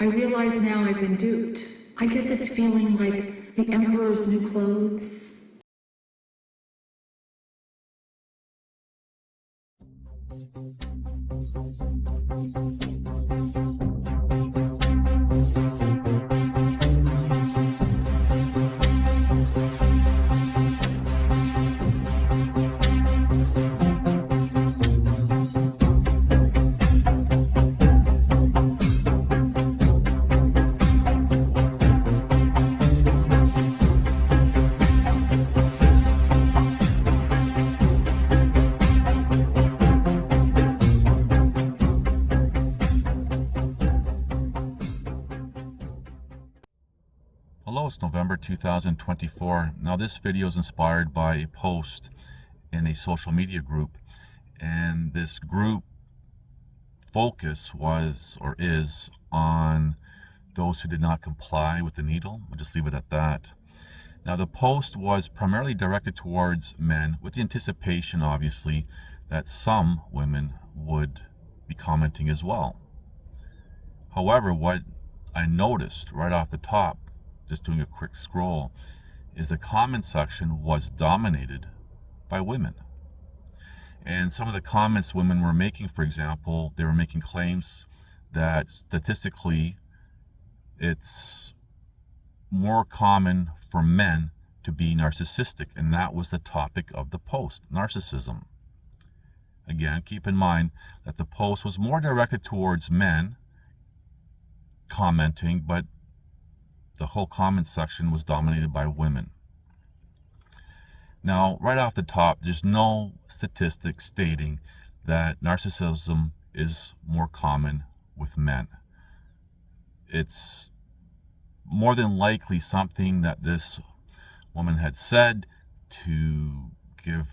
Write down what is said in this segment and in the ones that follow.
I realize now I've been duped. I get this feeling like the emperor's new clothes. Hello, it's November 2024. Now this video is inspired by a post in a social media group, and this group focus was or is on those who did not comply with the needle. I'll just leave it at that. Now the post was primarily directed towards men, with the anticipation obviously that some women would be commenting as well. However, what I noticed right off the top, just doing a quick scroll, is the comment section was dominated by women. And some of the comments women were making, for example, they were making claims that statistically it's more common for men to be narcissistic, and that was the topic of the post, narcissism. Again, keep in mind that the post was more directed towards men commenting, but the whole comment section was dominated by women. Now, right off the top, there's no statistics stating that narcissism is more common with men. It's more than likely something that this woman had said to give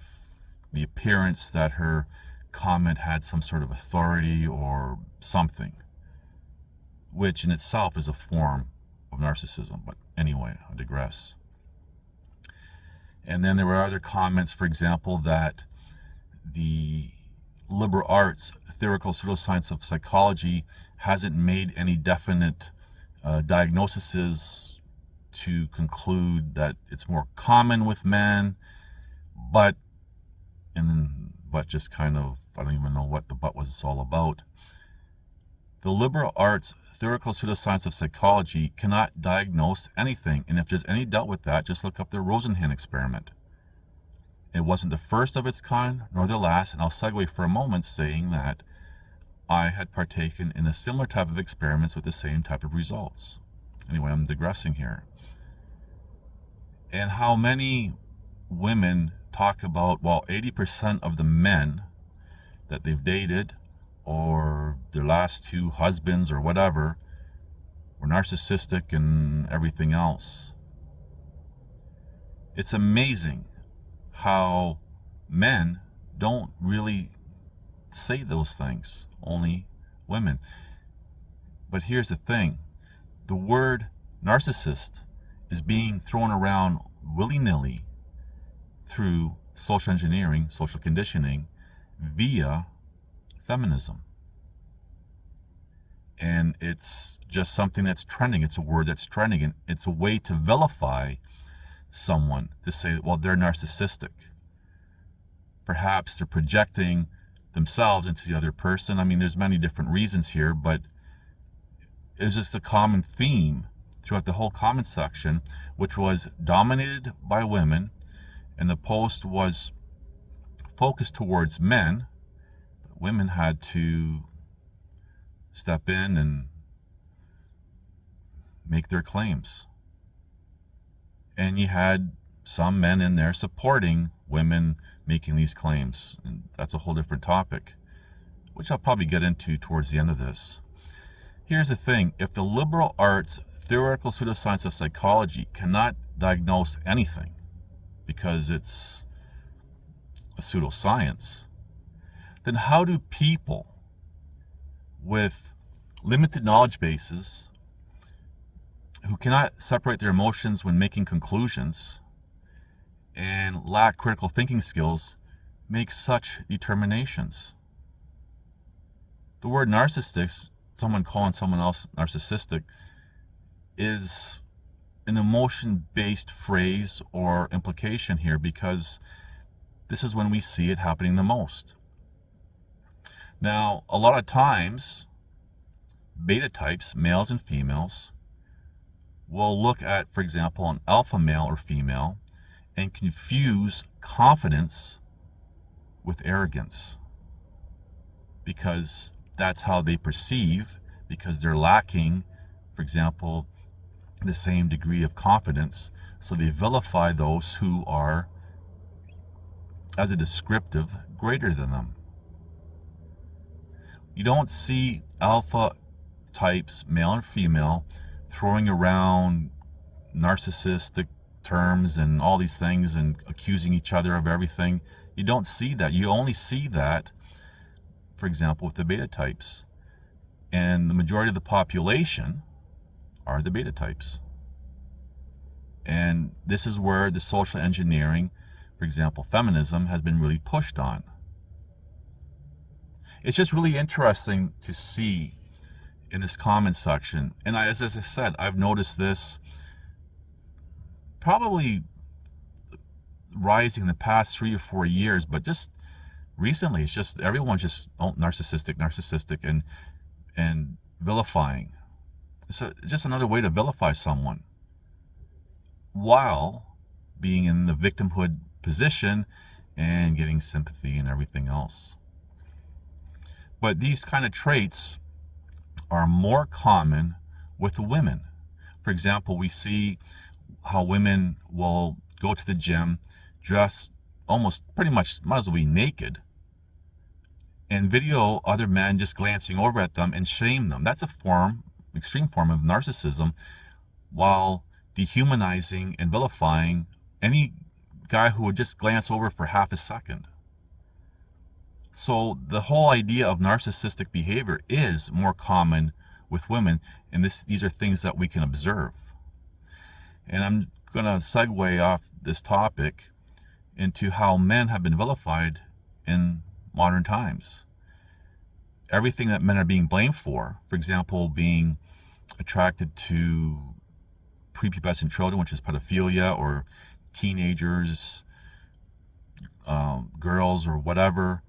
the appearance that her comment had some sort of authority or something, which in itself is a form of narcissism. But anyway, I digress. And then there were other comments, for example, that the liberal arts, theoretical pseudoscience of psychology, hasn't made any definite diagnoses to conclude that it's more common with men, but just kind of, I don't even know what the but was all about. The liberal arts, theoretical pseudoscience of psychology, cannot diagnose anything, and if there's any doubt with that, just look up the Rosenhan experiment. It wasn't the first of its kind, nor the last, and I'll segue for a moment saying that I had partaken in a similar type of experiments with the same type of results. Anyway, I'm digressing here. And how many women talk about, well, 80% of the men that they've dated or their last two husbands or whatever were narcissistic and everything else. It's amazing how men don't really say those things, only women. But here's the thing, the word narcissist is being thrown around willy-nilly through social engineering, social conditioning, via feminism. And it's just something that's trending. It's a word that's trending, and it's a way to vilify someone, to say, well, they're narcissistic. Perhaps they're projecting themselves into the other person. I mean, there's many different reasons here, but it's just a common theme throughout the whole comment section, which was dominated by women, and the post was focused towards men. Women had to step in and make their claims. And you had some men in there supporting women making these claims. And that's a whole different topic, which I'll probably get into towards the end of this. Here's the thing, if the liberal arts, theoretical pseudoscience of psychology cannot diagnose anything because it's a pseudoscience, then how do people with limited knowledge bases, who cannot separate their emotions when making conclusions and lack critical thinking skills, make such determinations? The word narcissist someone calling someone else narcissistic is an emotion-based phrase or implication here, because this is when we see it happening the most. Now, a lot of times, beta types, males and females, will look at, for example, an alpha male or female and confuse confidence with arrogance, because that's how they perceive, because they're lacking, for example, the same degree of confidence. So they vilify those who are, as a descriptive, greater than them. You don't see alpha types, male and female, throwing around narcissistic terms and all these things and accusing each other of everything. You don't see that. You only see that, for example, with the beta types. And the majority of the population are the beta types. And this is where the social engineering, for example, feminism, has been really pushed on. It's just really interesting to see in this comment section. And as I said, I've noticed this probably rising in the past 3 or 4 years, but just recently, it's just everyone's just narcissistic, and vilifying. It's just another way to vilify someone while being in the victimhood position and getting sympathy and everything else. But these kind of traits are more common with women. For example, we see how women will go to the gym dressed almost pretty much, might as well be naked, and video other men just glancing over at them and shame them. That's a extreme form of narcissism, while dehumanizing and vilifying any guy who would just glance over for half a second. So the whole idea of narcissistic behavior is more common with women, and these are things that we can observe. And I'm going to segue off this topic into how men have been vilified in modern times. Everything that men are being blamed for example, being attracted to prepubescent children, which is pedophilia, or teenagers, girls, or whatever.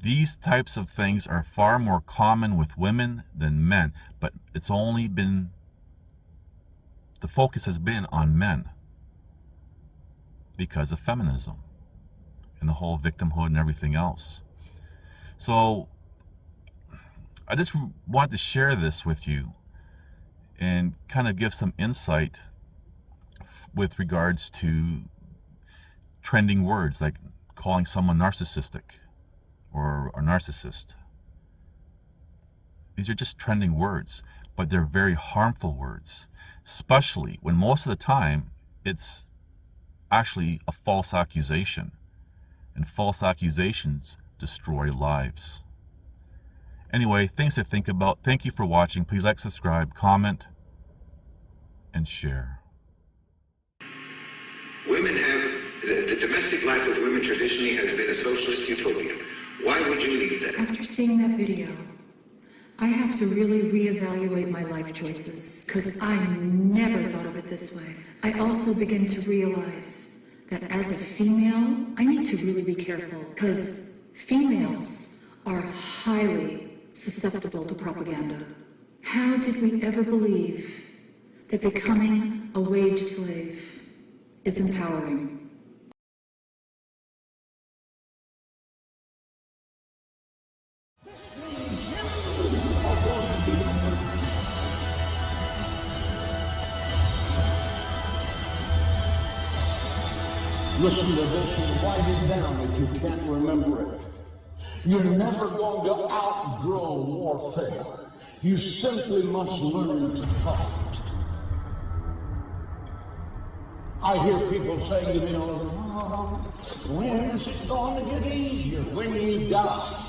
These types of things are far more common with women than men, but it's only been, the focus has been on men because of feminism and the whole victimhood and everything else. So I just wanted to share this with you and kind of give some insight with regards to trending words like calling someone narcissistic or a narcissist. These are just trending words, but they're very harmful words, especially when most of the time it's actually a false accusation, and false accusations destroy lives. Anyway, things to think about. Thank you for watching. Please like, subscribe, comment, and share. Women have, the domestic life of women traditionally has been a socialist utopia. Why would you leave that? After seeing that video, I have to really reevaluate my life choices, because I never thought of it this way. I also begin to realize that as a female, I need to really be careful, because females are highly susceptible to propaganda. How did we ever believe that becoming a wage slave is empowering? Listen to this and write it down if you can't remember it. You're never going to outgrow warfare. You simply must learn to fight. I hear people saying to me, oh, when is it going to get easier? When you die.